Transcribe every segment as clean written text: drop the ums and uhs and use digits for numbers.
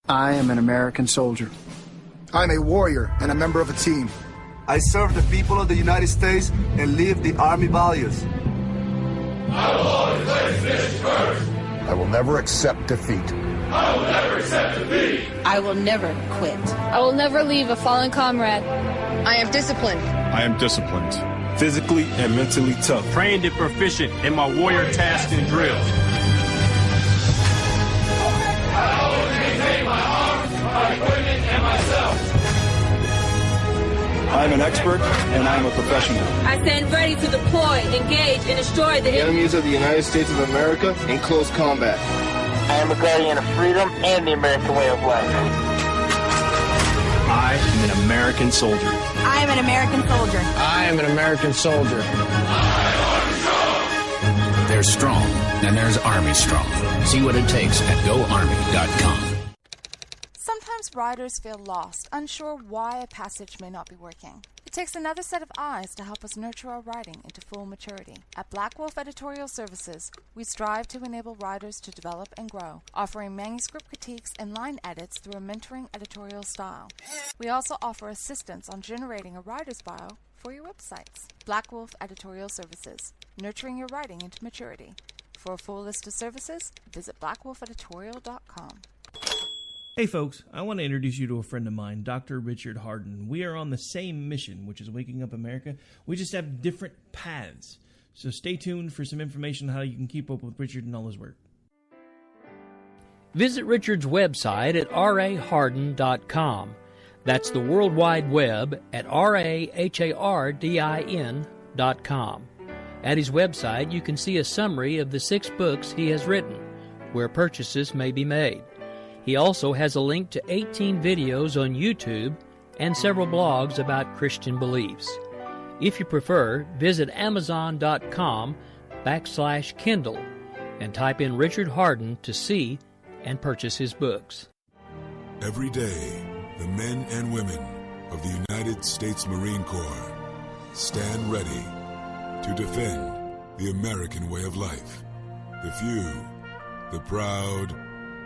I am an American soldier. I'm a warrior and a member of a team. I serve the people of the United States and live the Army values. I will always place this first. I will never accept defeat. I will never accept defeat. I will never quit. I will never leave a fallen comrade. I am disciplined. I am disciplined. Physically and mentally tough. Trained and proficient in my warrior tasks and drills. I always maintain my arms, my equipment, and myself. I am an expert and I am a professional. I stand ready to deploy, engage, and destroy the enemies of the United States of America in close combat. I am a guardian of freedom and the American way of life. I am an American soldier. I am an American soldier. I am an American soldier. There's strong, and there's Army Strong. See what it takes at GoArmy.com. Sometimes riders feel lost, unsure why a passage may not be working. It takes another set of eyes to help us nurture our writing into full maturity. At Black Wolf Editorial Services, we strive to enable writers to develop and grow, offering manuscript critiques and line edits through a mentoring editorial style. We also offer assistance on generating a writer's bio for your websites. Black Wolf Editorial Services, nurturing your writing into maturity. For a full list of services, visit blackwolfeditorial.com. Hey folks, I want to introduce you to a friend of mine, Dr. Richard Harden. We are on the same mission, which is waking up America. We just have different paths. So stay tuned for some information on how you can keep up with Richard and all his work. Visit Richard's website at raharden.com. That's the World Wide Web at RAHARDIN.com. At his website, you can see a summary of the 6 books he has written, where purchases may be made. He also has a link to 18 videos on YouTube and several blogs about Christian beliefs. If you prefer, visit Amazon.com/Kindle and type in Richard Harden to see and purchase his books. Every day, the men and women of the United States Marine Corps stand ready to defend the American way of life. The few, the proud,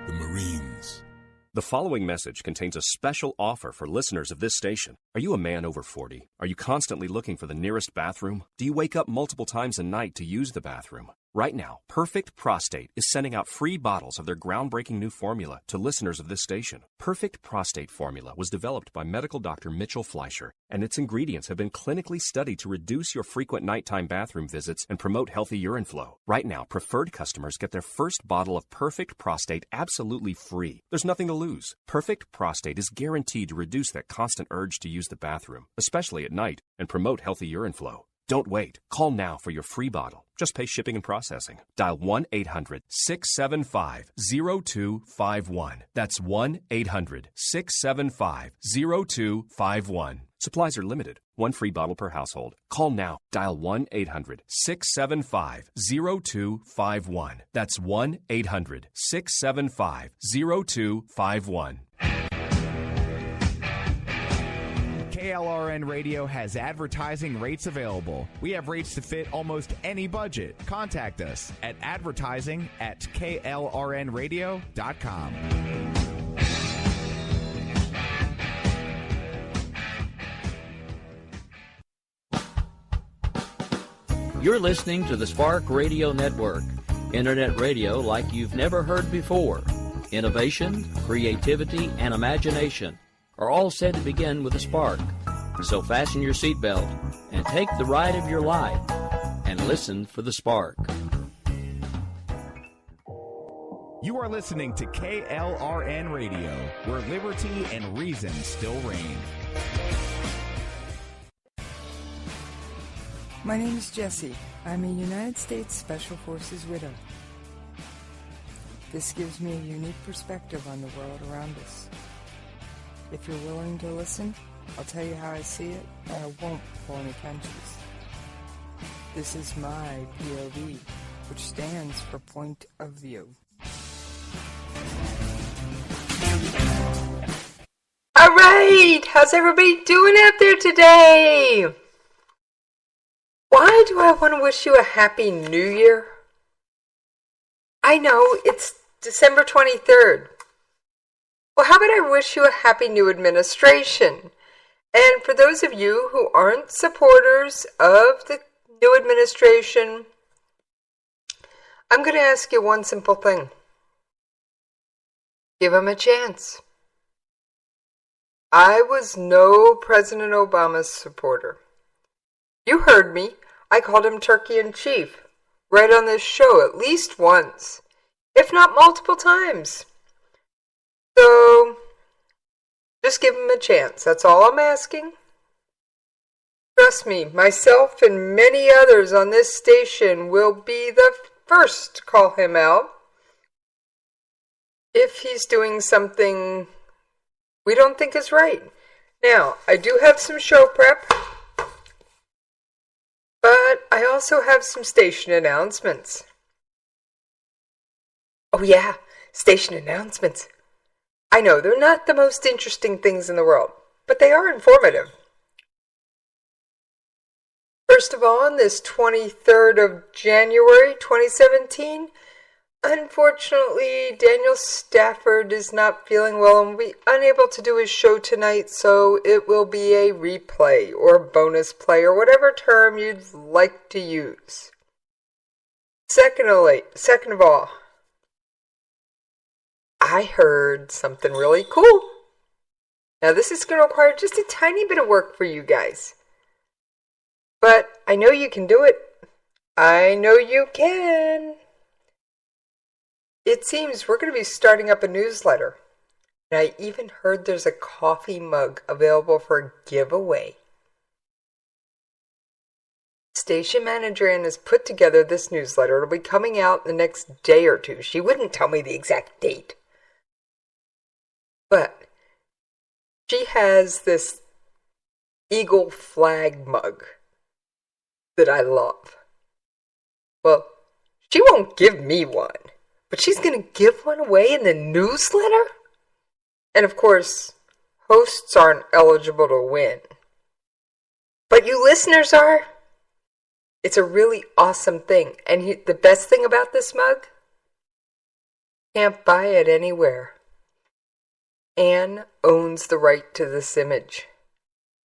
the Marines. The following message contains a special offer for listeners of this station. Are you a man over 40? Are you constantly looking for the nearest bathroom? Do you wake up multiple times a night to use the bathroom? Right now, Perfect Prostate is sending out free bottles of their groundbreaking new formula to listeners of this station. Perfect Prostate Formula was developed by medical doctor Mitchell Fleischer, and its ingredients have been clinically studied to reduce your frequent nighttime bathroom visits and promote healthy urine flow. Right now, preferred customers get their first bottle of Perfect Prostate absolutely free. There's nothing to lose. Perfect Prostate is guaranteed to reduce that constant urge to use the bathroom, especially at night, and promote healthy urine flow. Don't wait. Call now for your free bottle. Just pay shipping and processing. Dial 1-800-675-0251. That's 1-800-675-0251. Supplies are limited. One free bottle per household. Call now. Dial 1-800-675-0251. That's 1-800-675-0251. KLRN Radio has advertising rates available. We have rates to fit almost any budget. Contact us at advertising@klrnradio.com. You're listening to the Spark Radio Network, internet radio like you've never heard before. Innovation, creativity, and imagination are all said to begin with a spark. So fasten your seatbelt and take the ride of your life and listen for the spark. You are listening to KLRN Radio, where liberty and reason still reign. My name is Jessie. I'm a United States Special Forces widow. This gives me a unique perspective on the world around us. If you're willing to listen, I'll tell you how I see it, and I won't pull any punches. This is my POV, which stands for Point of View. All right, how's everybody doing out there today? Why do I want to wish you a happy new year? I know, it's December 23rd. Well, how about I wish you a happy new administration? And for those of you who aren't supporters of the new administration, I'm going to ask you one simple thing. Give him a chance. I was no President Obama's supporter. You heard me. I called him Turkey in Chief right on this show at least once, if not multiple times. So, just give him a chance. That's all I'm asking. Trust me, myself and many others on this station will be the first to call him out if he's doing something we don't think is right. Now, I do have some show prep, but I also have some station announcements. Oh yeah, station announcements. I know, they're not the most interesting things in the world, but they are informative. First of all, on this 23rd of January 2017, unfortunately, Daniel Stafford is not feeling well and will be unable to do his show tonight, so it will be a replay or bonus play or whatever term you'd like to use. Second of all, I heard something really cool. Now, this is going to require just a tiny bit of work for you guys. But I know you can do it. I know you can. It seems we're going to be starting up a newsletter. And I even heard there's a coffee mug available for a giveaway. Station manager Ann has put together this newsletter. It'll be coming out the next day or two. She wouldn't tell me the exact date. But she has this eagle flag mug that I love. Well, she won't give me one, but she's going to give one away in the newsletter? And of course, hosts aren't eligible to win. But you listeners are. It's a really awesome thing. And the best thing about this mug? Can't buy it anywhere. Anne owns the right to this image.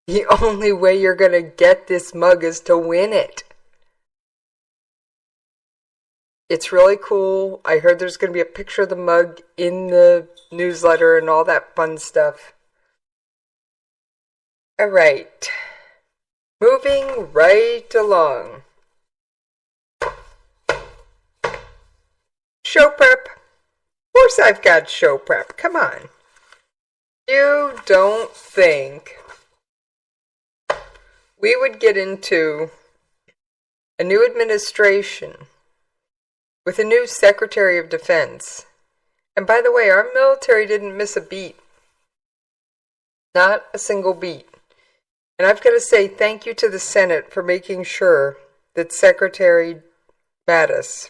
The only way you're going to get this mug is to win it. It's really cool. I heard there's going to be a picture of the mug in the newsletter and all that fun stuff. All right. Moving right along. Show prep. Of course I've got show prep. Come on. You don't think we would get into a new administration with a new Secretary of Defense. And by the way, our military didn't miss a beat. Not a single beat. And I've got to say thank you to the Senate for making sure that Secretary Mattis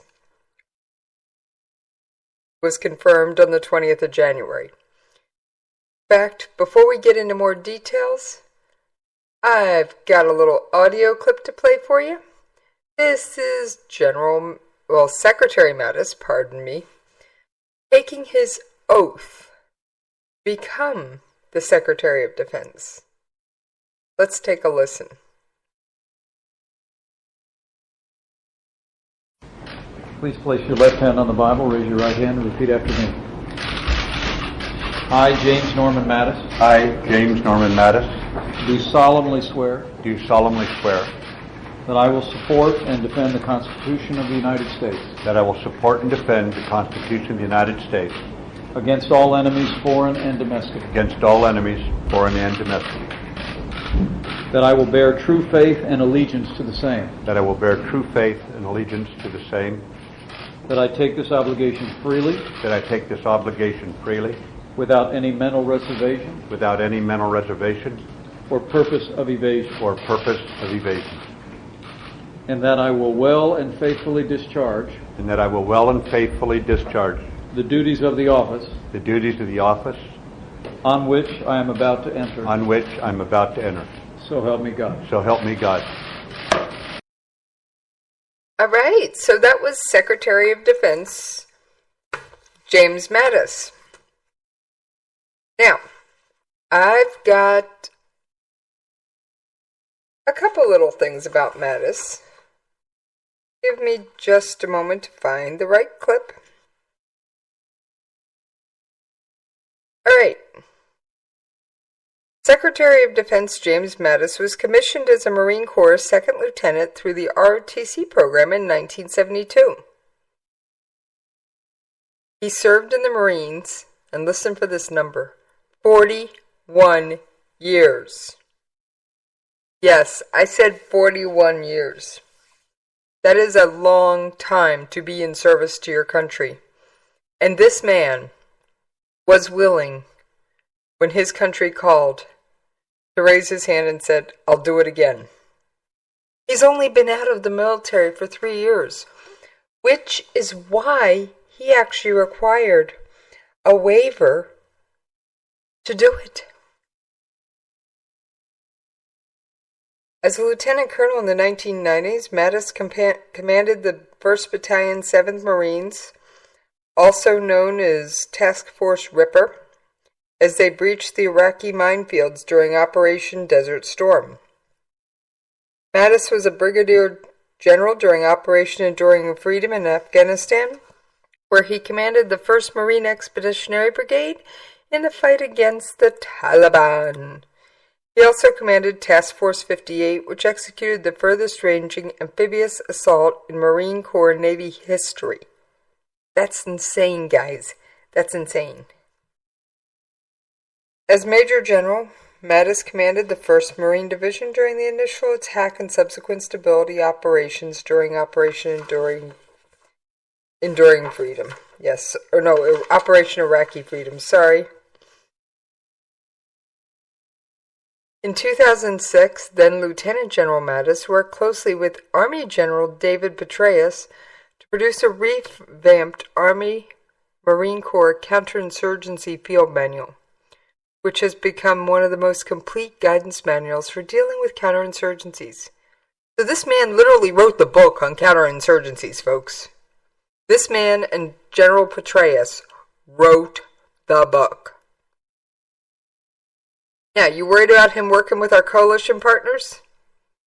was confirmed on the 20th of January. In fact, before we get into more details, I've got a little audio clip to play for you. This is Secretary Mattis, taking his oath to become the Secretary of Defense. Let's take a listen. Please place your left hand on the Bible, raise your right hand, and repeat after me. I, James Norman Mattis. I, James Norman Mattis. Do solemnly swear. Do solemnly swear. That I will support and defend the Constitution of the United States. That I will support and defend the Constitution of the United States. Against all enemies, foreign and domestic. Against all enemies, foreign and domestic. That I will bear true faith and allegiance to the same. That I will bear true faith and allegiance to the same. That I take this obligation freely. That I take this obligation freely. Without any mental reservation. Without any mental reservation. Or purpose of evasion. Or purpose of evasion. And that I will well and faithfully discharge. And that I will well and faithfully discharge. The duties of the office. The duties of the office. On which I am about to enter. On which I am about to enter. So help me God. So help me God. All right, so that was Secretary of Defense James Mattis. Now, I've got a couple little things about Mattis. Give me just a moment to find the right clip. Alright. Secretary of Defense James Mattis was commissioned as a Marine Corps second lieutenant through the ROTC program in 1972. He served in the Marines, and listen for this number, 41 years. Yes, I said 41 years. That is a long time to be in service to your country. And this man was willing, when his country called, to raise his hand and said, I'll do it again. He's only been out of the military for 3 years, which is why he actually required a waiver to do it. As a lieutenant colonel in the 1990s, Mattis commanded the 1st Battalion, 7th Marines, also known as Task Force Ripper, as they breached the Iraqi minefields during Operation Desert Storm. Mattis was a brigadier general during Operation Enduring Freedom in Afghanistan, where he commanded the 1st Marine Expeditionary Brigade in the fight against the Taliban. He also commanded Task Force 58, which executed the furthest-ranging amphibious assault in Marine Corps Navy history. That's insane, guys. That's insane. As Major General, Mattis commanded the 1st Marine Division during the initial attack and subsequent stability operations during Operation Enduring Freedom. Yes, or no, Operation Iraqi Freedom, sorry. In 2006, then Lieutenant General Mattis worked closely with Army General David Petraeus to produce a revamped Army Marine Corps counterinsurgency field manual, which has become one of the most complete guidance manuals for dealing with counterinsurgencies. So this man literally wrote the book on counterinsurgencies, folks. This man and General Petraeus wrote the book. Now, you worried about him working with our coalition partners?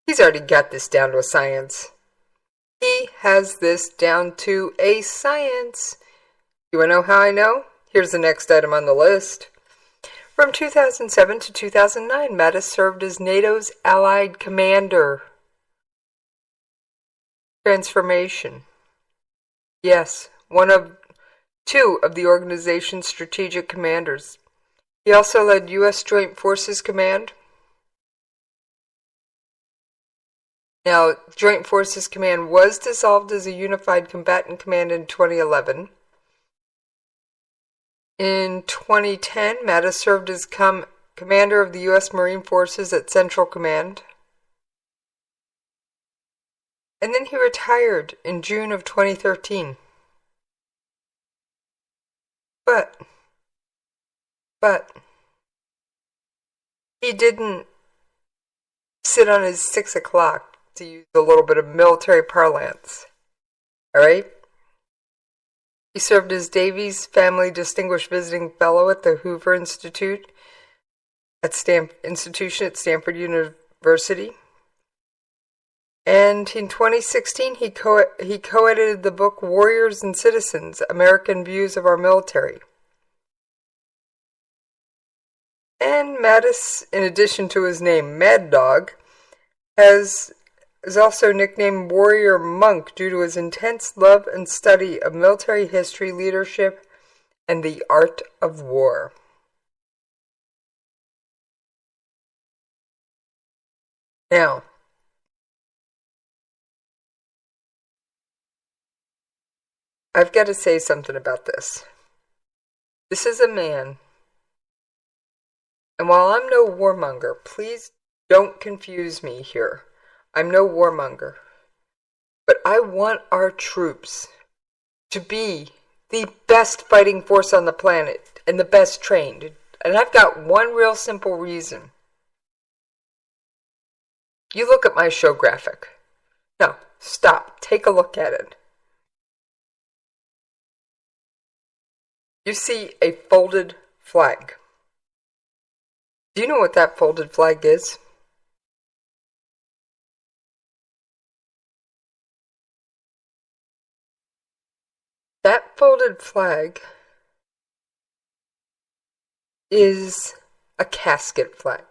He's already got this down to a science. He has this down to a science. You want to know how I know? Here's the next item on the list. From 2007 to 2009, Mattis served as NATO's Allied Commander. Transformation. Yes, two of the organization's strategic commanders. He also led U.S. Joint Forces Command. Now, Joint Forces Command was dissolved as a Unified Combatant Command in 2011. In 2010, Mattis served as commander of the U.S. Marine Forces at Central Command. And then he retired in June of 2013. But he didn't sit on his 6 o'clock, to use a little bit of military parlance. Alright? He served as Davies Family Distinguished Visiting Fellow at the Hoover Institute at Stanford University. And in 2016, he co-edited the book Warriors and Citizens, American Views of Our Military. And Mattis, in addition to his name Mad Dog, is also nicknamed Warrior Monk due to his intense love and study of military history, leadership, and the art of war. Now, I've got to say something about this. This is a man, and while I'm no warmonger, please don't confuse me here. I'm no warmonger. But I want our troops to be the best fighting force on the planet and the best trained. And I've got one real simple reason. You look at my show graphic. No, stop. Take a look at it. You see a folded flag. Do you know what that folded flag is? That folded flag is a casket flag.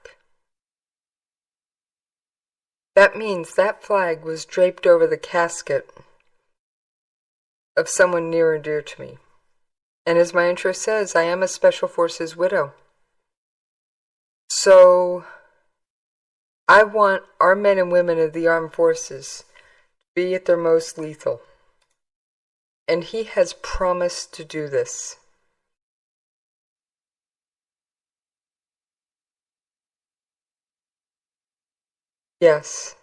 That means that flag was draped over the casket of someone near and dear to me. And as my intro says, I am a Special Forces widow. So, I want our men and women of the armed forces to be at their most lethal. And he has promised to do this. Yes.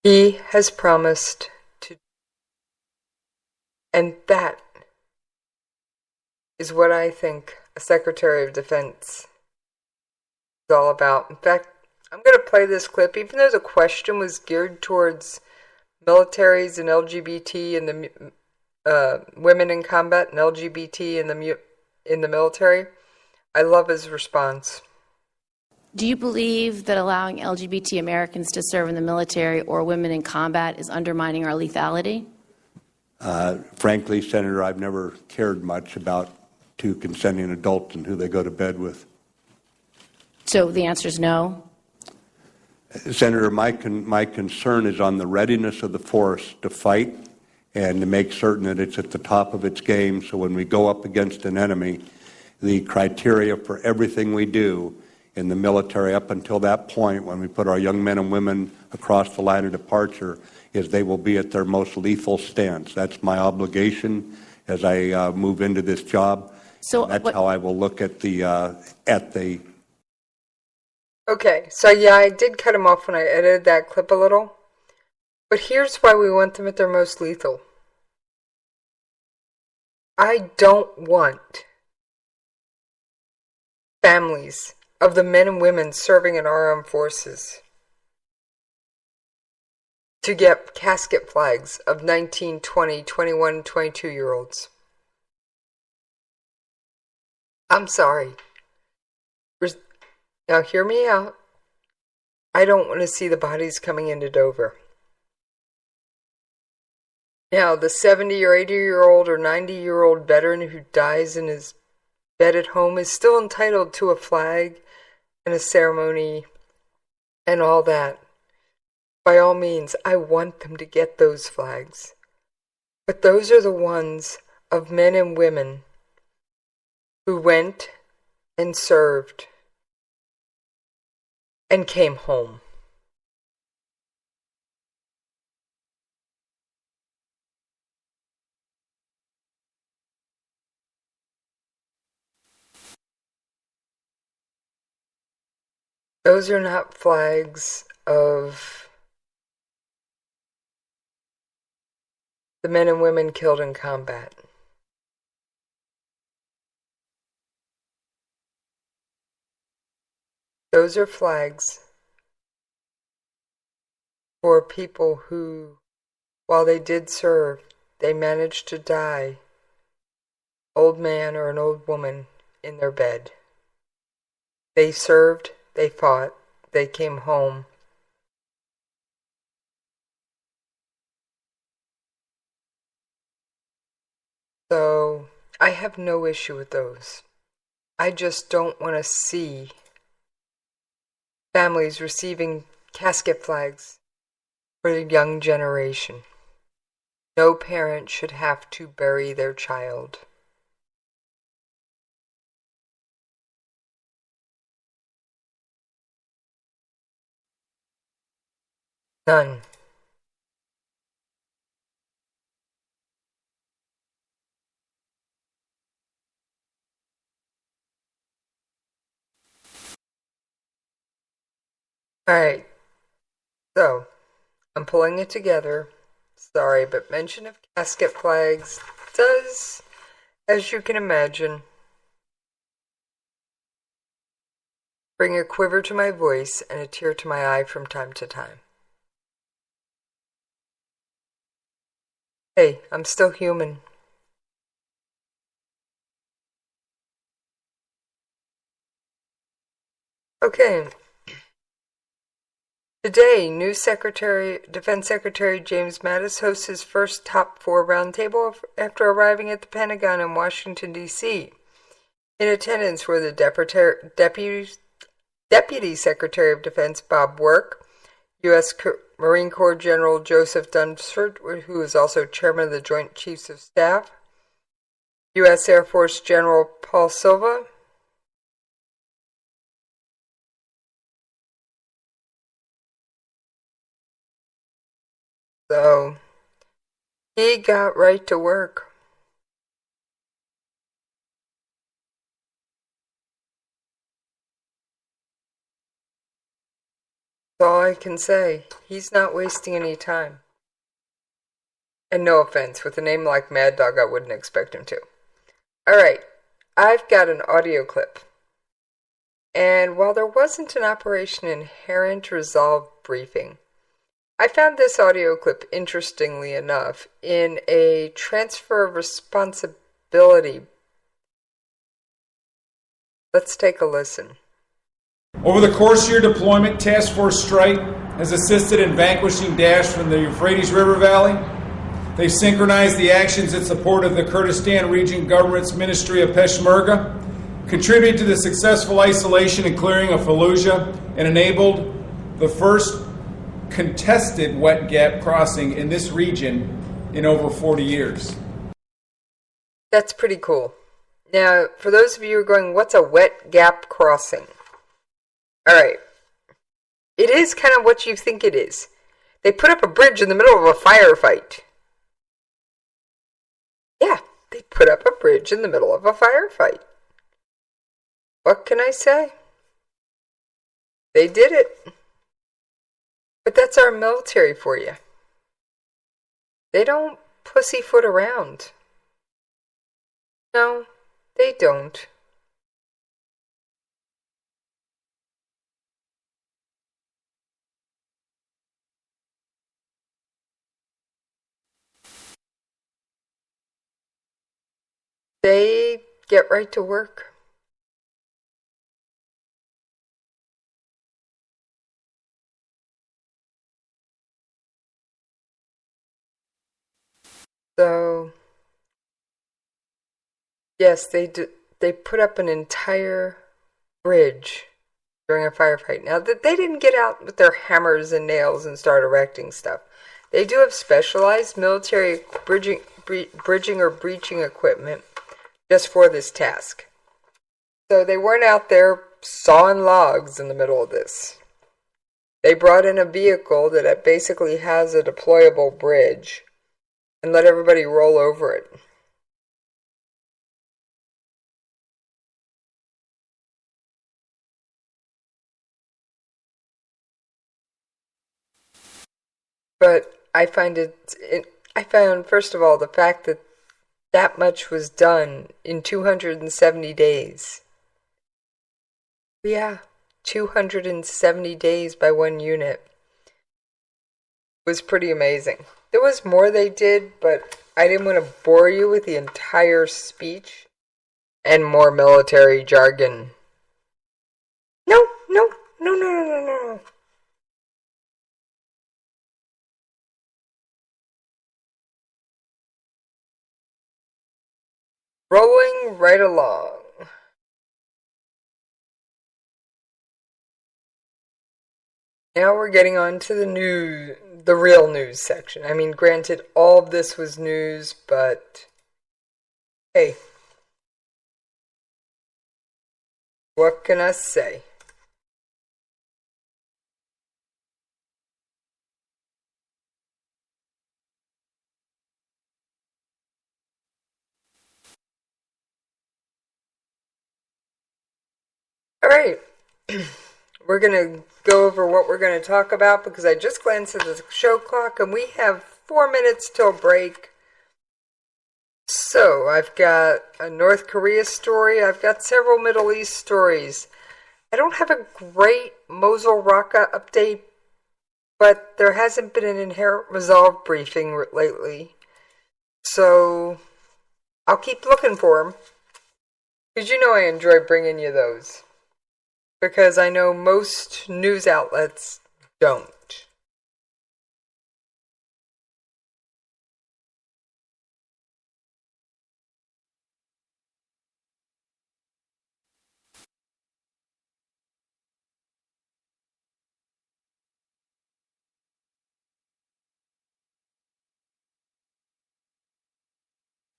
He has promised to. And that is what I think a Secretary of Defense is all about. In fact, I'm going to play this clip, even though the question was geared towards militaries and LGBT and the women in combat and LGBT in the military. I love his response. Do you believe that allowing LGBT Americans to serve in the military or women in combat is undermining our lethality? Frankly, Senator, I've never cared much about two consenting adults and who they go to bed with. So the answer is no? Senator, my concern is on the readiness of the force to fight and to make certain that it's at the top of its game, so when we go up against an enemy, the criteria for everything we do in the military up until that point, when we put our young men and women across the line of departure, is they will be at their most lethal stance. That's my obligation as I move into this job. So that's how I will look at the Okay, so yeah, I did cut him off when I edited that clip a little. But here's why we want them at their most lethal. I don't want families of the men and women serving in our armed forces to get casket flags of 19, 20, 21, 22-year-olds. I'm sorry. Now hear me out. I don't want to see the bodies coming into Dover. Now, the 70 or 80-year-old or 90-year-old veteran who dies in his bed at home is still entitled to a flag and a ceremony and all that. By all means, I want them to get those flags. But those are the ones of men and women who went and served and came home. Those are not flags of the men and women killed in combat. Those are flags for people who, while they did serve, they managed to die, old man or an old woman, in their bed. They served, they fought, they came home. So, I have no issue with those. I just don't want to see families receiving casket flags for the young generation. No parent should have to bury their child. None. Alright, so, I'm pulling it together. Sorry, but mention of casket flags does, as you can imagine, bring a quiver to my voice and a tear to my eye from time to time. Hey, I'm still human. Okay. Today, Defense Secretary James Mattis hosts his first top 4 roundtable after arriving at the Pentagon in Washington, D.C. In attendance were the Deputy Secretary of Defense Bob Work, U.S. Marine Corps General Joseph Dunford, who is also Chairman of the Joint Chiefs of Staff, U.S. Air Force General Paul Silva, so he got right to work. That's all I can say. He's not wasting any time. And no offense, with a name like Mad Dog, I wouldn't expect him to. Alright, I've got an audio clip. And while there wasn't an Operation Inherent Resolve briefing, I found this audio clip, interestingly enough, in a transfer of responsibility. Let's take a listen. Over the course of your deployment, Task Force Strike has assisted in vanquishing Daesh from the Euphrates River Valley. They've synchronized the actions in support of the Kurdistan Region Government's Ministry of Peshmerga, contributed to the successful isolation and clearing of Fallujah, and enabled the first contested wet gap crossing in this region in over 40 years. That's pretty cool. Now, for those of you who are going, what's a wet gap crossing? Alright. It is kind of what you think it is. They put up a bridge in the middle of a firefight. Yeah, they put up a bridge in the middle of a firefight. What can I say? They did it. But that's our military for you. They don't pussyfoot around. No, they don't. They get right to work. So, yes, they put up an entire bridge during a firefight. Now, they didn't get out with their hammers and nails and start erecting stuff. They do have specialized military bridging or breaching equipment just for this task. So they weren't out there sawing logs in the middle of this. They brought in a vehicle that basically has a deployable bridge and let everybody roll over it. But I found, first of all, the fact that much was done in 270 days. Yeah, 270 days by one unit was pretty amazing. There was more they did, but I didn't want to bore you with the entire speech and more military jargon. No. Rolling right along. Now we're getting on to the real news section. I mean, granted, all of this was news, but hey, what can I say? All right. We're going to go over what we're going to talk about because I just glanced at the show clock and we have 4 minutes till break. So, I've got a North Korea story. I've got several Middle East stories. I don't have a great Mosul Raqqa update, but there hasn't been an inherent resolve briefing lately. So I'll keep looking for them. Because you know I enjoy bringing you those. Because I know most news outlets don't.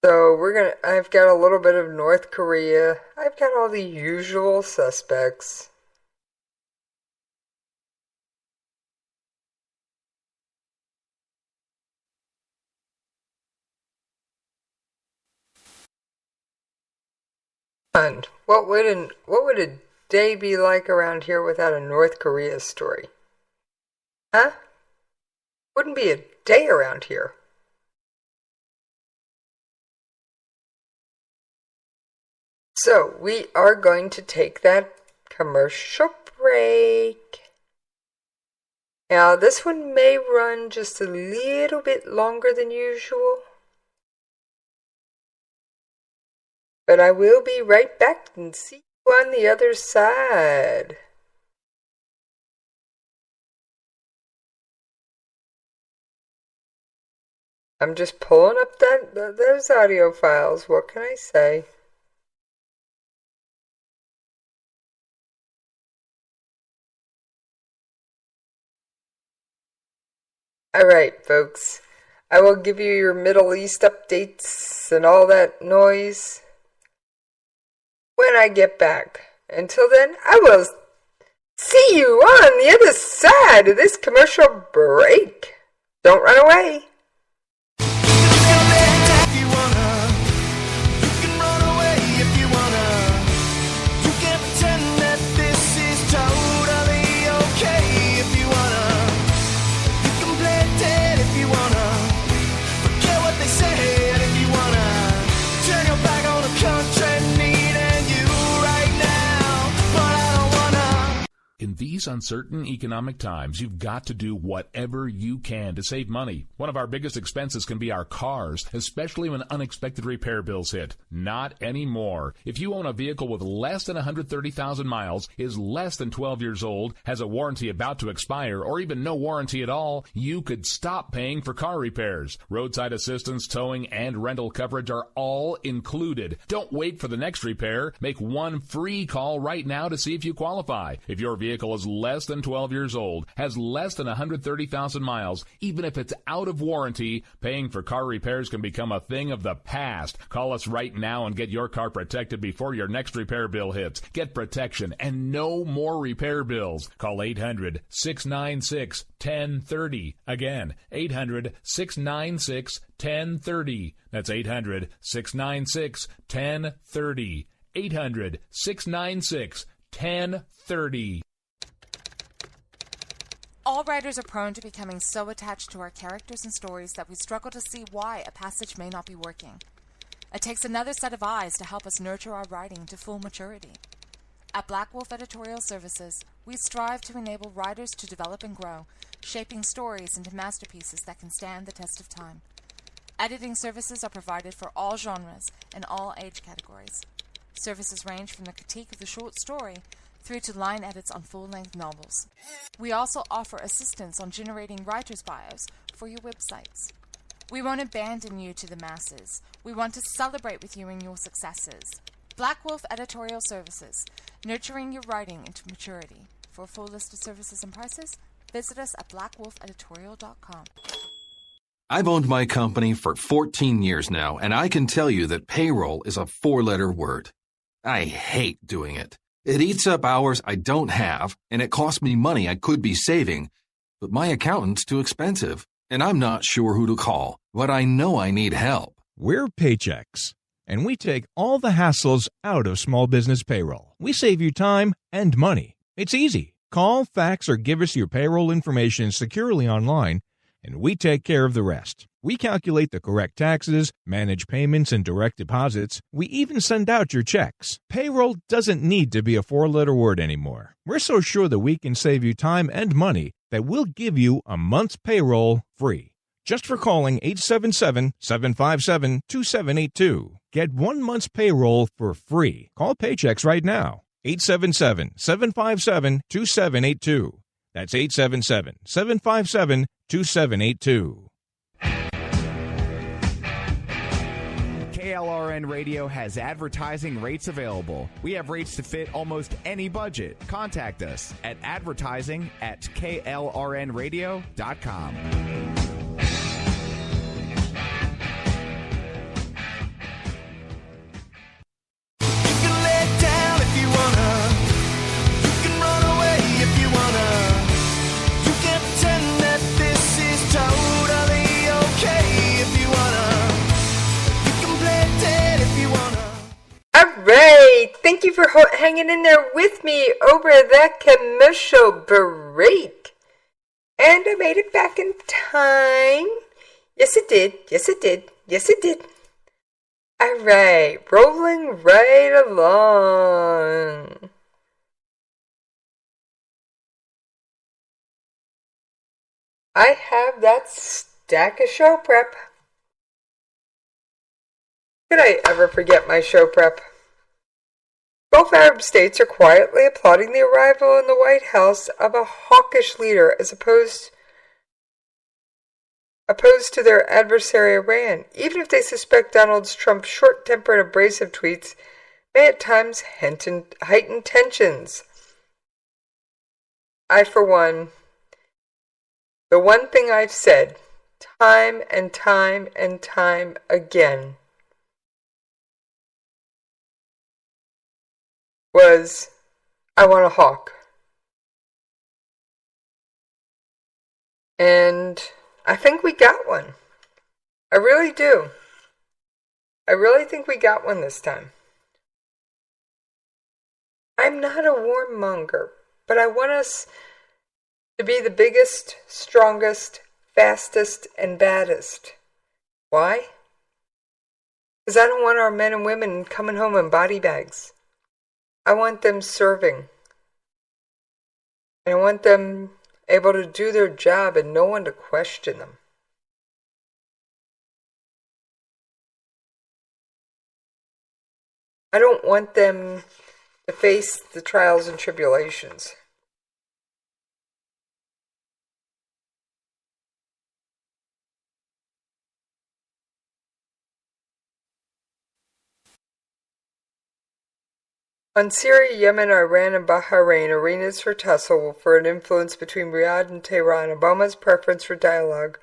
So I've got a little bit of North Korea. I've got all the usual suspects. And what would a day be like around here without a North Korea story? Huh? Wouldn't be a day around here. So, we are going to take that commercial break. Now, this one may run just a little bit longer than usual. But I will be right back and see you on the other side. I'm just pulling up those audio files. What can I say? Alright, folks. I will give you your Middle East updates and all that noise when I get back. Until then, I will see you on the other side of this commercial break. Don't run away. In these uncertain economic times, you've got to do whatever you can to save money. One of our biggest expenses can be our cars, especially when unexpected repair bills hit. Not anymore. If you own a vehicle with less than 130,000 miles, is less than 12 years old, has a warranty about to expire, or even no warranty at all, you could stop paying for car repairs. Roadside assistance, towing, and rental coverage are all included. Don't wait for the next repair. Make one free call right now to see if you qualify. If your vehicle is less than 12 years old, has less than 130,000 miles, even if it's out of warranty, paying for car repairs can become a thing of the past. Call us right now and get your car protected before your next repair bill hits. Get protection and no more repair bills. Call 800-696-1030. Again, 800-696-1030. That's 800-696-1030. 800-696-1030. All writers are prone to becoming so attached to our characters and stories that we struggle to see why a passage may not be working. It takes another set of eyes to help us nurture our writing to full maturity. At Black Wolf Editorial Services, we strive to enable writers to develop and grow, shaping stories into masterpieces that can stand the test of time. Editing services are provided for all genres and all age categories. Services range from the critique of the short story through to line edits on full-length novels. We also offer assistance on generating writers' bios for your websites. We won't abandon you to the masses. We want to celebrate with you in your successes. Black Wolf Editorial Services, nurturing your writing into maturity. For a full list of services and prices, visit us at blackwolfeditorial.com. I've owned my company for 14 years now, and I can tell you that payroll is a four-letter word. I hate doing it. It eats up hours I don't have, and it costs me money I could be saving. But my accountant's too expensive, and I'm not sure who to call, but I know I need help. We're Paychex, and we take all the hassles out of small business payroll. We save you time and money. It's easy. Call, fax, or give us your payroll information securely online, and we take care of the rest. We calculate the correct taxes, manage payments and direct deposits. We even send out your checks. Payroll doesn't need to be a four-letter word anymore. We're so sure that we can save you time and money that we'll give you a month's payroll free. just for calling 877-757-2782. Get 1 month's payroll for free. Call Paychecks right now. 877-757-2782. That's 877-757-2782. KLRN Radio has advertising rates available. We have rates to fit almost any budget. Contact us at advertising@klrnradio.com. Alright, thank you for hanging in there with me over that commercial break. And I made it back in time. Yes, it did. Yes, it did. Yes, it did. Alright, rolling right along. I have that stack of show prep. Could I ever forget my show prep? Both Arab states are quietly applauding the arrival in the White House of a hawkish leader as opposed to their adversary Iran, even if they suspect Donald Trump's short-tempered and abrasive tweets may at times heighten tensions. I, for one, the one thing I've said time and time and time again was, I want a hawk. And I think we got one. I really do. I really think we got one this time. I'm not a warmonger, but I want us to be the biggest, strongest, fastest, and baddest. Why? Because I don't want our men and women coming home in body bags. I want them serving. And I want them able to do their job and no one to question them. I don't want them to face the trials and tribulations. On Syria, Yemen, Iran, and Bahrain, arenas for tussle for an influence between Riyadh and Tehran, Obama's preference for dialogue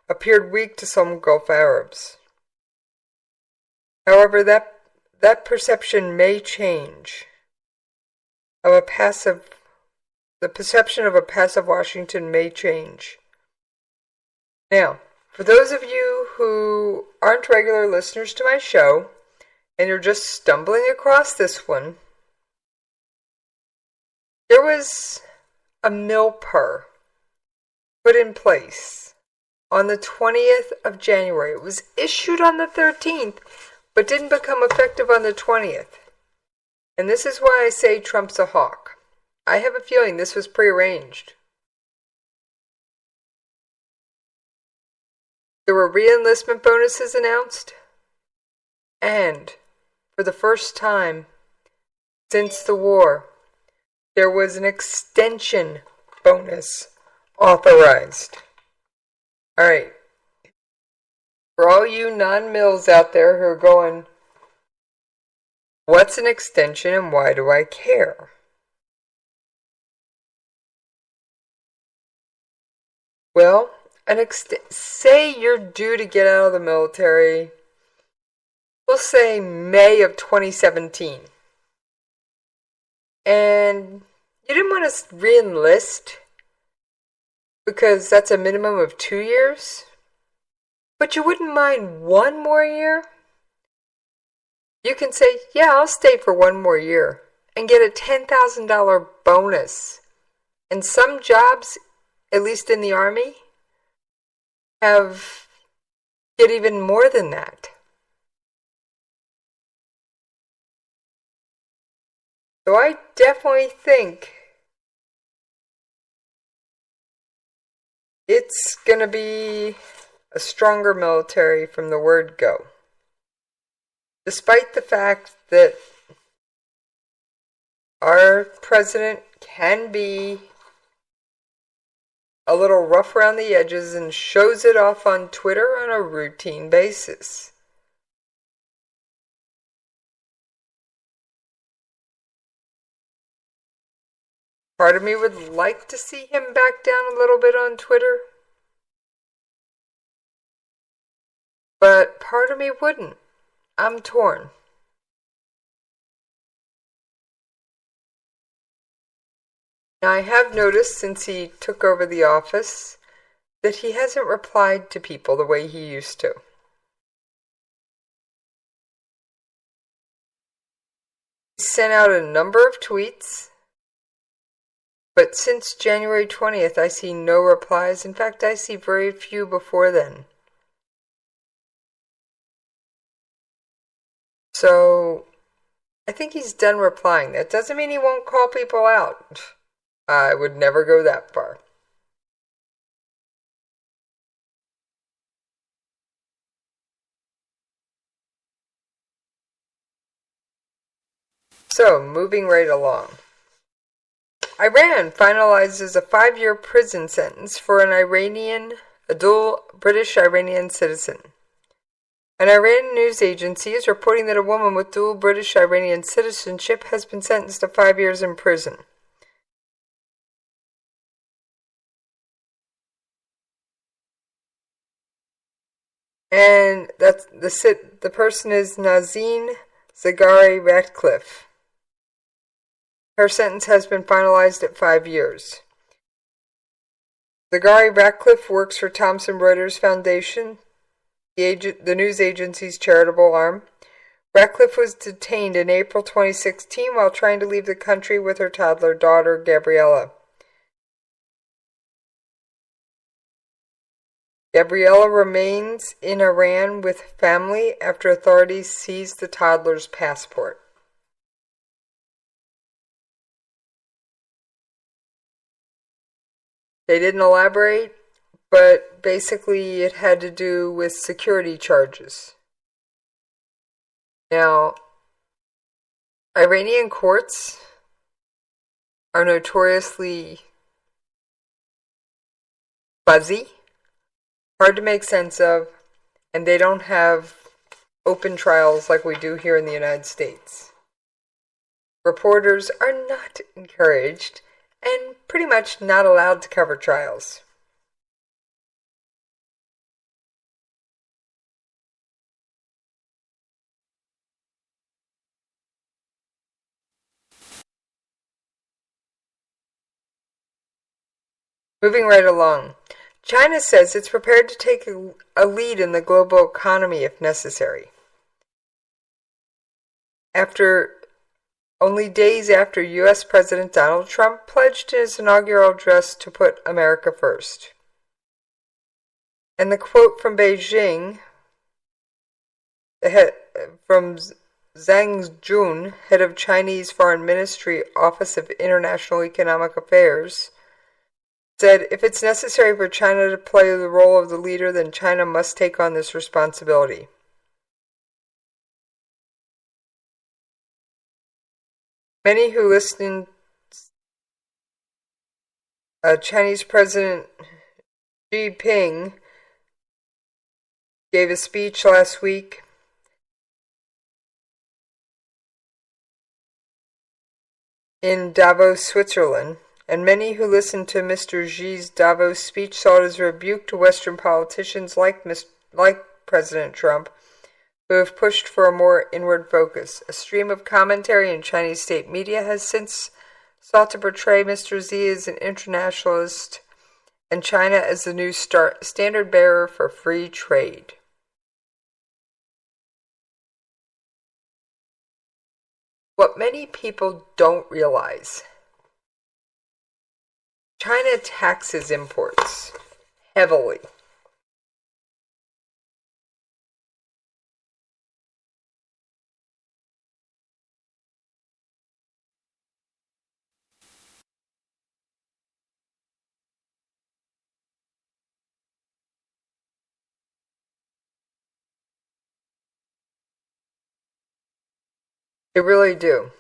appeared weak to some Gulf Arabs. However, that perception may change. The perception of a passive Washington may change. Now, for those of you who aren't regular listeners to my show, and you're just stumbling across this one, there was a MILPER put in place on the 20th of January. It was issued on the 13th, but didn't become effective on the 20th. And this is why I say Trump's a hawk. I have a feeling this was prearranged. There were re-enlistment bonuses announced, and for the first time since the war, there was an extension bonus authorized. Alright. For all you non-mills out there who are going, what's an extension and why do I care? Well, say you're due to get out of the military, we'll say May of 2017. And you didn't want to re-enlist because that's a minimum of 2 years, but you wouldn't mind 1 more year? You can say, yeah, I'll stay for 1 more year and get a $10,000 bonus. And some jobs, at least in the Army, get even more than that. So I definitely think it's going to be a stronger military from the word go. Despite the fact that our president can be a little rough around the edges and shows it off on Twitter on a routine basis. Part of me would like to see him back down a little bit on Twitter, but part of me wouldn't. I'm torn. Now, I have noticed since he took over the office that he hasn't replied to people the way he used to. He sent out a number of tweets, but since January 20th, I see no replies. In fact, I see very few before then. So, I think he's done replying. That doesn't mean he won't call people out. I would never go that far. So, moving right along. Iran finalizes a 5-year prison sentence for a dual British-Iranian citizen. An Iran news agency is reporting that a woman with dual British-Iranian citizenship has been sentenced to 5 years in prison. And that's the person is Nazanin Zaghari-Ratcliffe. Her sentence has been finalized at 5 years. Zaghari-Ratcliffe works for Thomson Reuters Foundation, the news agency's charitable arm. Ratcliffe was detained in April 2016 while trying to leave the country with her toddler daughter, Gabriella. Gabriella remains in Iran with family after authorities seized the toddler's passport. They didn't elaborate, but basically it had to do with security charges. Now, Iranian courts are notoriously fuzzy, hard to make sense of, and they don't have open trials like we do here in the United States. Reporters are not encouraged and pretty much not allowed to cover trials. Moving right along. China says it's prepared to take a lead in the global economy if necessary. Only days after U.S. President Donald Trump pledged his inaugural address to put America first. And the quote from Beijing, from Zhang Jun, head of Chinese Foreign Ministry Office of International Economic Affairs, said, "If it's necessary for China to play the role of the leader, then China must take on this responsibility." Many who listened, Chinese President Xi Jinping gave a speech last week in Davos, Switzerland, and many who listened to Mr. Xi's Davos speech saw it as a rebuke to Western politicians like President Trump, who have pushed for a more inward focus. A stream of commentary in Chinese state media has since sought to portray Mr. Xi as an internationalist and China as the new standard bearer for free trade. What many people don't realize, China taxes imports heavily. They really do.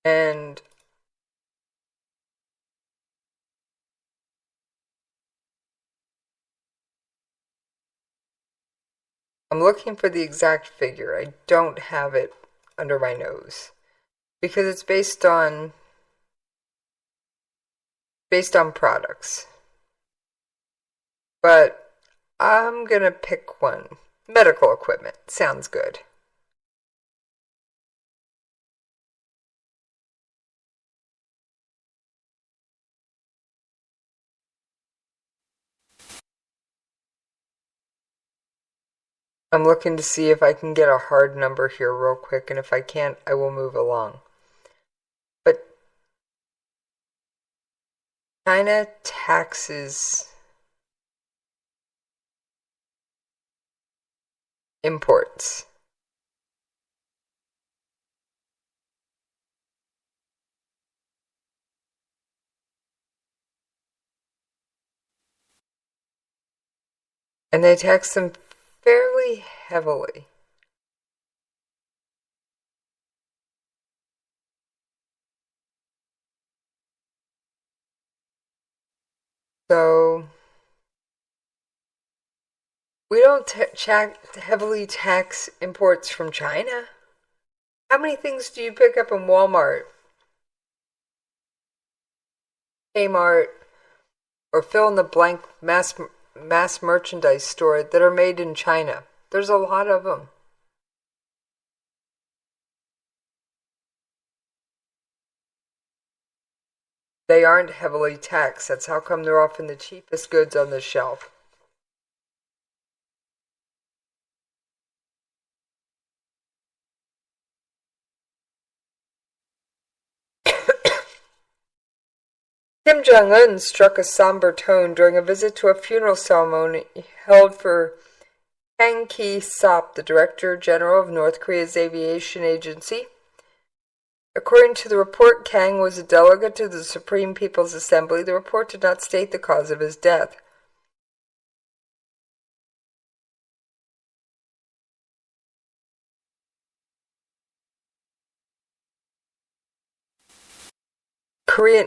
And I'm looking for the exact figure. I don't have it under my nose because it's based on products. But I'm going to pick one. Medical equipment. Sounds good. I'm looking to see if I can get a hard number here real quick, and if I can't, I will move along. But China taxes imports. And they tax them fairly heavily. So we don't heavily tax imports from China. How many things do you pick up in Walmart, Kmart, or fill in the blank mass merchandise store that are made in China? There's a lot of them. They aren't heavily taxed. That's how come they're often the cheapest goods on the shelf. Kim Jong-un struck a somber tone during a visit to a funeral ceremony held for Kang Ki-sop, the Director General of North Korea's aviation agency. According to the report, Kang was a delegate to the Supreme People's Assembly. The report did not state the cause of his death.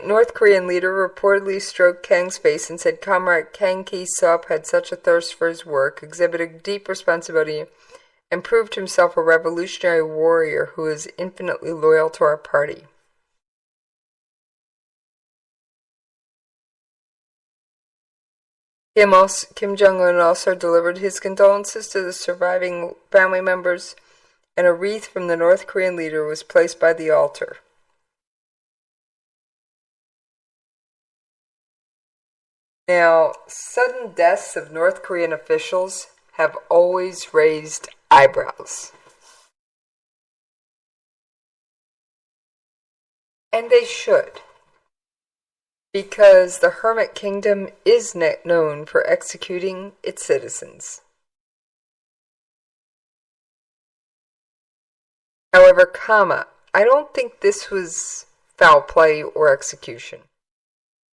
North Korean leader reportedly stroked Kang's face and said Comrade Kang Ki-sop had such a thirst for his work, exhibited deep responsibility, and proved himself a revolutionary warrior who is infinitely loyal to our party. Kim Jong-un also delivered his condolences to the surviving family members, and a wreath from the North Korean leader was placed by the altar. Now, sudden deaths of North Korean officials have always raised eyebrows. And they should. Because the Hermit Kingdom is known for executing its citizens. However, I don't think this was foul play or execution.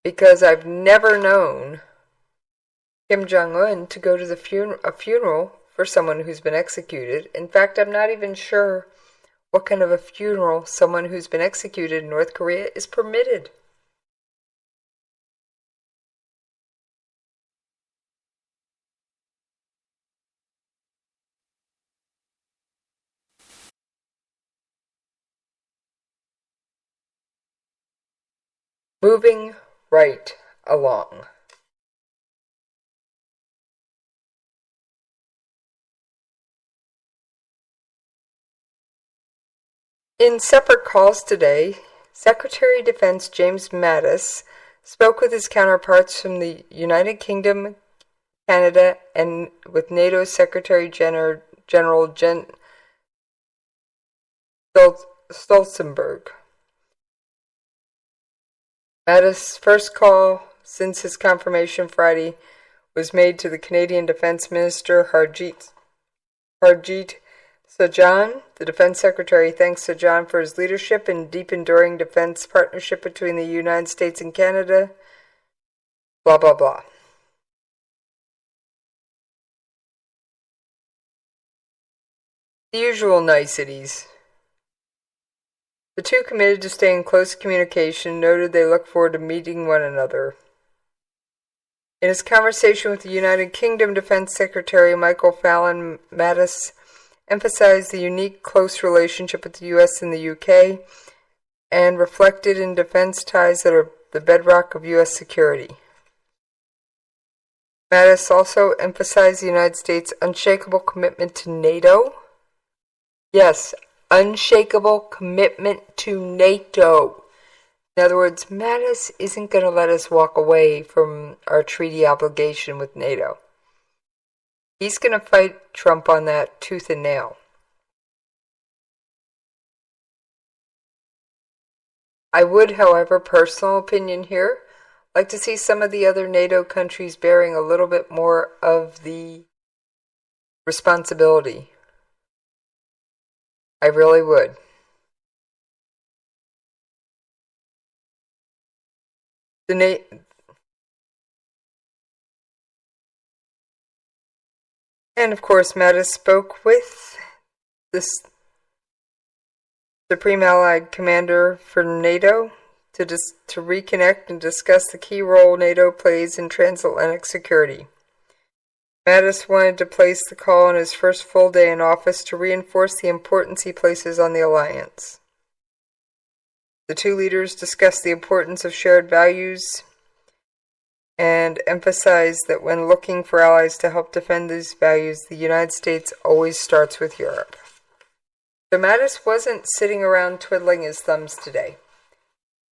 Because I've never known Kim Jong-un to go to a funeral for someone who's been executed. In fact, I'm not even sure what kind of a funeral someone who's been executed in North Korea is permitted. Moving right along. In separate calls today, Secretary of Defense James Mattis spoke with his counterparts from the United Kingdom, Canada, and with NATO Secretary General Stoltenberg. Mattis' first call since his confirmation Friday was made to the Canadian Defence Minister Harjit Sajjan. The Defense Secretary thanks Sajjan for his leadership in deep enduring defense partnership between the United States and Canada. Blah, blah, blah. The usual niceties. The two committed to stay in close communication noted they look forward to meeting one another. In his conversation with the United Kingdom Defense Secretary Michael Fallon, Mattis emphasized the unique close relationship with the U.S. and the U.K. and reflected in defense ties that are the bedrock of U.S. security. Mattis also emphasized the United States' unshakable commitment to NATO. Yes, unshakable commitment to NATO. In other words, Mattis isn't going to let us walk away from our treaty obligation with NATO. He's going to fight Trump on that tooth and nail. I would, however, personal opinion here, like to see some of the other NATO countries bearing a little bit more of the responsibility. I really would. And of course, Mattis spoke with the Supreme Allied Commander for NATO to reconnect and discuss the key role NATO plays in transatlantic security. Mattis wanted to place the call on his first full day in office to reinforce the importance he places on the alliance. The two leaders discussed the importance of shared values and emphasized that when looking for allies to help defend these values, the United States always starts with Europe. So Mattis wasn't sitting around twiddling his thumbs today.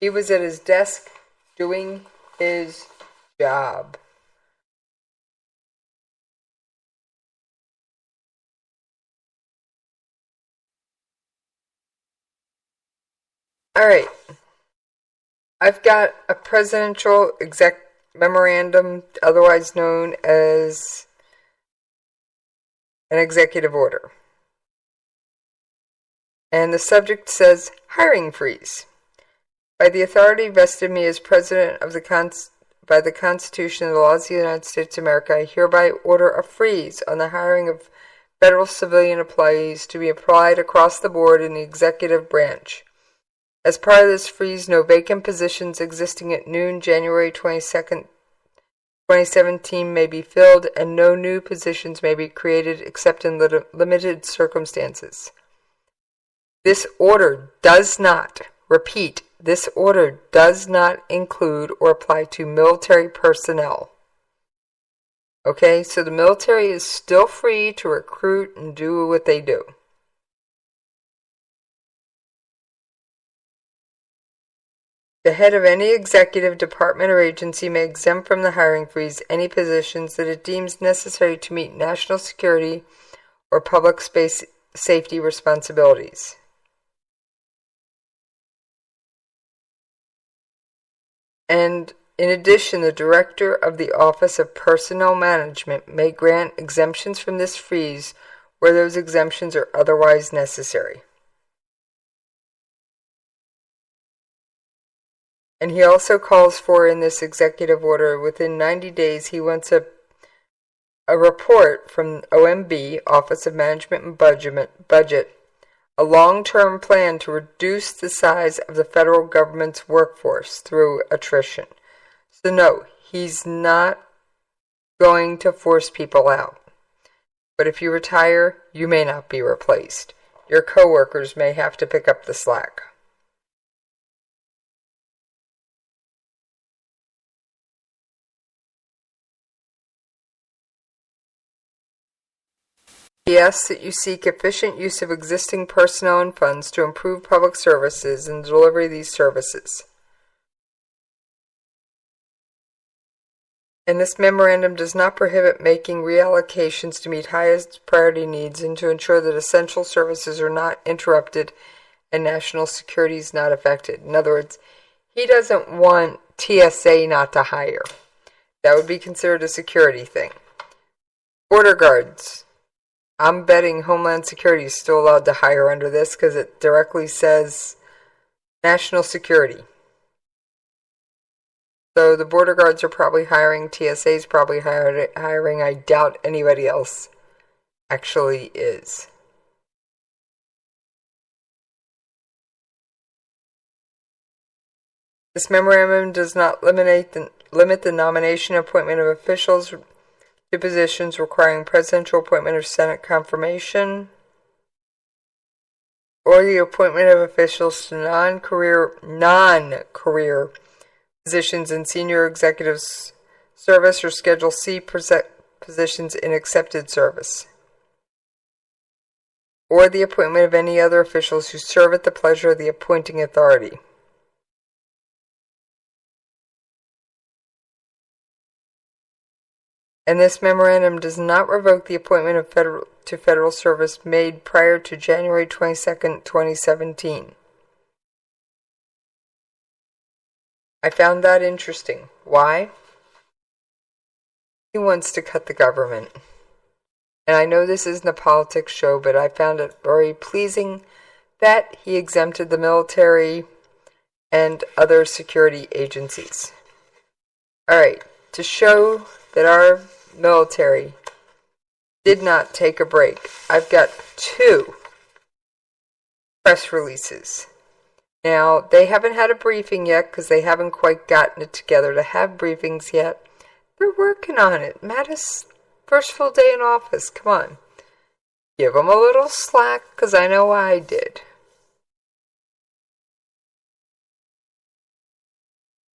He was at his desk doing his job. All right. I've got a presidential memorandum, otherwise known as an executive order. And the subject says, hiring freeze. By the authority vested me as President of by the Constitution and the laws of the United States of America, I hereby order a freeze on the hiring of federal civilian employees to be applied across the board in the executive branch. As part of this freeze, no vacant positions existing at noon, January 22nd, 2017 may be filled, and no new positions may be created except in limited circumstances. This order does not, repeat, this order does not include or apply to military personnel. Okay, so the military is still free to recruit and do what they do. The head of any executive department or agency may exempt from the hiring freeze any positions that it deems necessary to meet national security or public safety responsibilities. And in addition, the Director of the Office of Personnel Management may grant exemptions from this freeze where those exemptions are otherwise necessary. And he also calls for, in this executive order, within 90 days, he wants a report from OMB, Office of Management and Budget, a long-term plan to reduce the size of the federal government's workforce through attrition. So no, he's not going to force people out. But if you retire, you may not be replaced. Your coworkers may have to pick up the slack. He asks that you seek efficient use of existing personnel and funds to improve public services and deliver these services. And this memorandum does not prohibit making reallocations to meet highest priority needs and to ensure that essential services are not interrupted and national security is not affected. In other words, he doesn't want TSA not to hire. That would be considered a security thing. Border guards. I'm betting Homeland Security is still allowed to hire under this because it directly says national security. So the border guards are probably hiring, TSA is probably hiring. I doubt anybody else actually is. This memorandum does not limit the nomination and appointment of officials to positions requiring presidential appointment or Senate confirmation, or the appointment of officials to non-career positions in senior executive service or Schedule C positions in accepted service, or the appointment of any other officials who serve at the pleasure of the appointing authority. And this memorandum does not revoke the appointment to federal service made prior to January 22, 2017. I found that interesting. Why? He wants to cut the government. And I know this isn't a politics show, but I found it very pleasing that he exempted the military and other security agencies. Alright, to show that our military did not take a break, I've got 2 press releases. Now, they haven't had a briefing yet because they haven't quite gotten it together to have briefings yet. They're working on it. Mattis, first full day in office, come on. Give them a little slack because I know I did.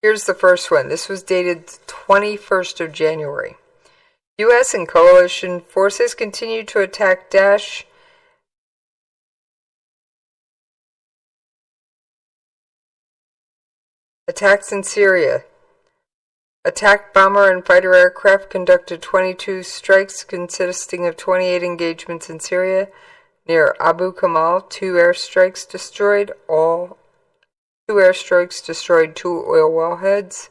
Here's the first one. This was dated 21st of January. U.S. and coalition forces continue to attack Daesh attacks in Syria. Attack bomber and fighter aircraft conducted 22 strikes consisting of 28 engagements in Syria. Near Abu Kamal, 2 airstrikes destroyed 2 oil wellheads.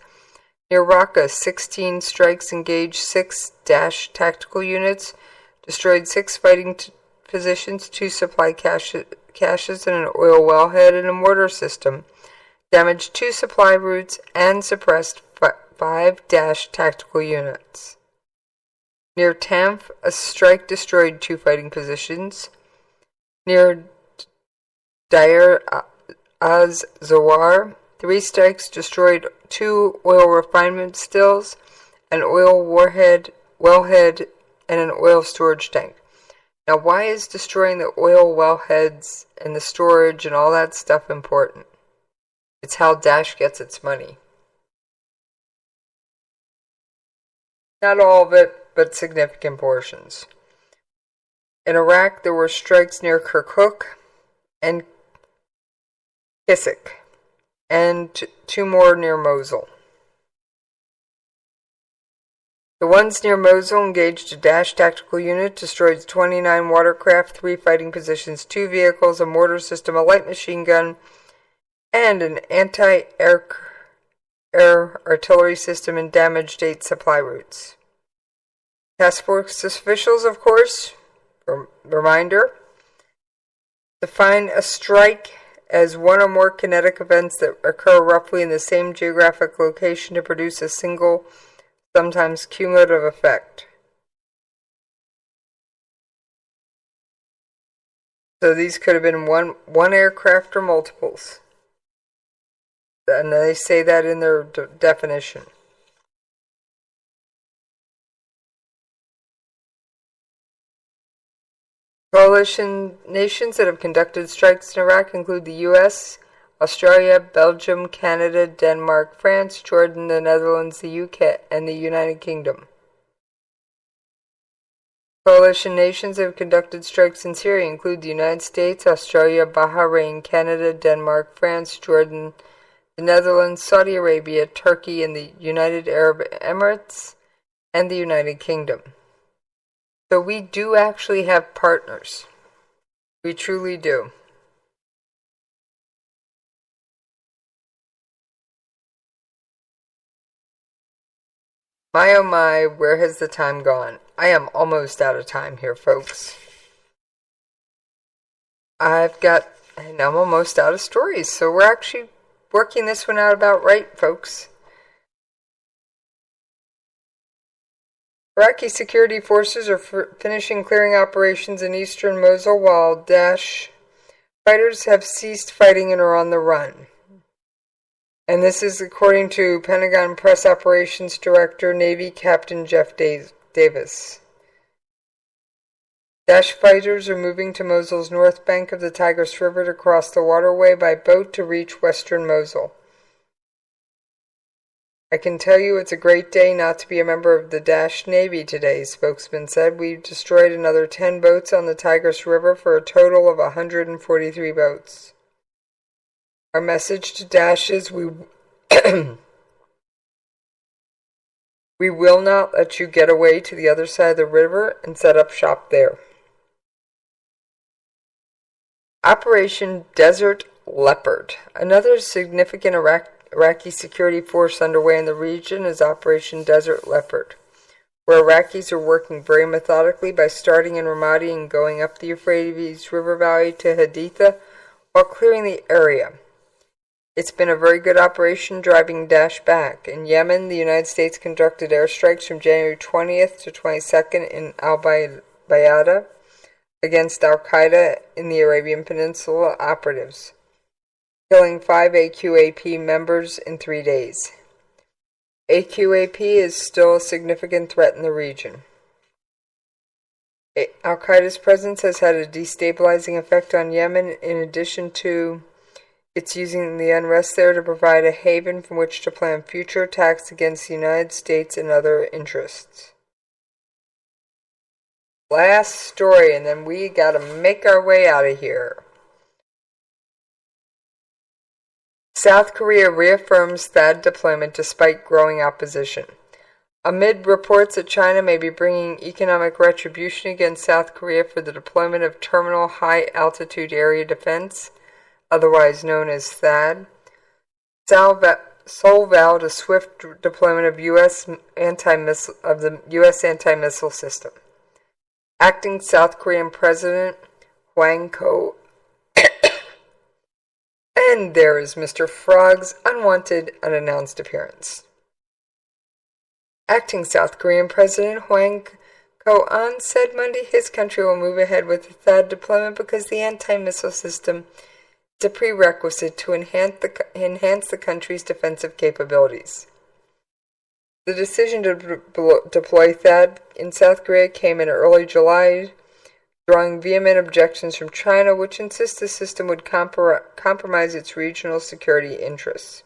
Near Raqqa, 16 strikes engaged 6 Daesh tactical units, destroyed 6 fighting positions, 2 supply caches and an oil wellhead and a mortar system, damaged 2 supply routes, and suppressed 5 Daesh tactical units. Near Tanf, a strike destroyed 2 fighting positions. Near Deir az-Zawar, 3 strikes destroyed 2 oil refinement stills, an oil wellhead, and an oil storage tank. Now, why is destroying the oil wellheads and the storage and all that stuff important? It's how Daesh gets its money. Not all of it, but significant portions. In Iraq, there were strikes near Kirkuk and Kisik, and 2 more near Mosul. The ones near Mosul engaged a Daesh tactical unit, destroyed 29 watercraft, 3 fighting positions, 2 vehicles, a mortar system, a light machine gun, and an anti-air artillery system, and damaged 8 supply routes. Task force officials, of course, reminder, define a strike as one or more kinetic events that occur roughly in the same geographic location to produce a single, sometimes cumulative effect. So these could have been one aircraft or multiples. And they say that in their definition. Coalition nations that have conducted strikes in Iraq include the U.S., Australia, Belgium, Canada, Denmark, France, Jordan, the Netherlands, the UK, and the United Kingdom. Coalition nations that have conducted strikes in Syria include the United States, Australia, Bahrain, Canada, Denmark, France, Jordan, the Netherlands, Saudi Arabia, Turkey, and the United Arab Emirates, and the United Kingdom. So we do actually have partners. We truly do. My oh my, where has the time gone? I am almost out of time here, folks. I'm almost out of stories, so we're actually working this one out about right, folks. Iraqi security forces are finishing clearing operations in eastern Mosul while Daesh fighters have ceased fighting and are on the run. And this is according to Pentagon Press Operations Director, Navy Captain Jeff Davis. Daesh fighters are moving to Mosul's north bank of the Tigris River to cross the waterway by boat to reach western Mosul. I can tell you it's a great day not to be a member of the Daesh Navy today, spokesman said. We've destroyed another 10 boats on the Tigris River for a total of 143 boats. Our message to Daesh is we will not let you get away to the other side of the river and set up shop there. Operation Desert Leopard. Another significant Iraqi security force underway in the region is Operation Desert Leopard, where Iraqis are working very methodically by starting in Ramadi and going up the Euphrates River Valley to Haditha while clearing the area. It's been a very good operation driving Daesh back. In Yemen, the United States conducted airstrikes from January 20th to 22nd in al-Bayada against al-Qaeda in the Arabian Peninsula operatives, killing 5 AQAP members in 3 days. AQAP is still a significant threat in the region. Al-Qaeda's presence has had a destabilizing effect on Yemen, in addition to its using the unrest there to provide a haven from which to plan future attacks against the United States and other interests. Last story, and then we gotta make our way out of here. South Korea reaffirms THAAD deployment despite growing opposition. Amid reports that China may be bringing economic retribution against South Korea for the deployment of Terminal High Altitude Area Defense, otherwise known as THAAD, Seoul vowed a swift deployment of the U.S. anti-missile system. Acting South Korean President Hwang Ko and there is Mr. Frog's unwanted, unannounced appearance. Acting South Korean President Hwang Ko-an said Monday his country will move ahead with the THAAD deployment because the anti-missile system is a prerequisite to enhance the country's defensive capabilities. The decision to deploy THAAD in South Korea came in early July, drawing vehement objections from China, which insists the system would compromise its regional security interests.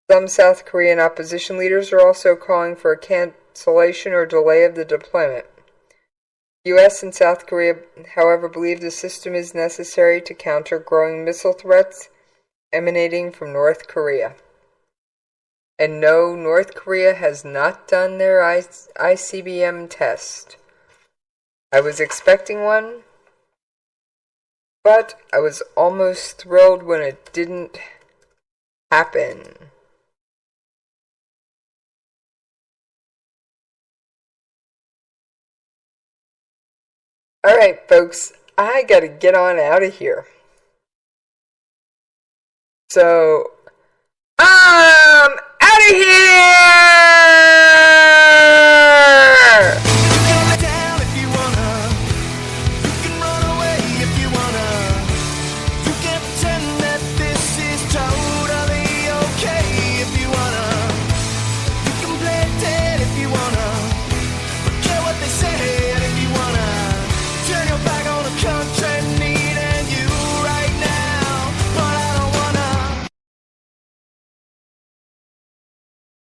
Some South Korean opposition leaders are also calling for a cancellation or delay of the deployment. The U.S. and South Korea, however, believe the system is necessary to counter growing missile threats emanating from North Korea. And no, North Korea has not done their ICBM test. I was expecting one, but I was almost thrilled when it didn't happen. Alright, folks, I gotta get on out of here. So, I'm out of here!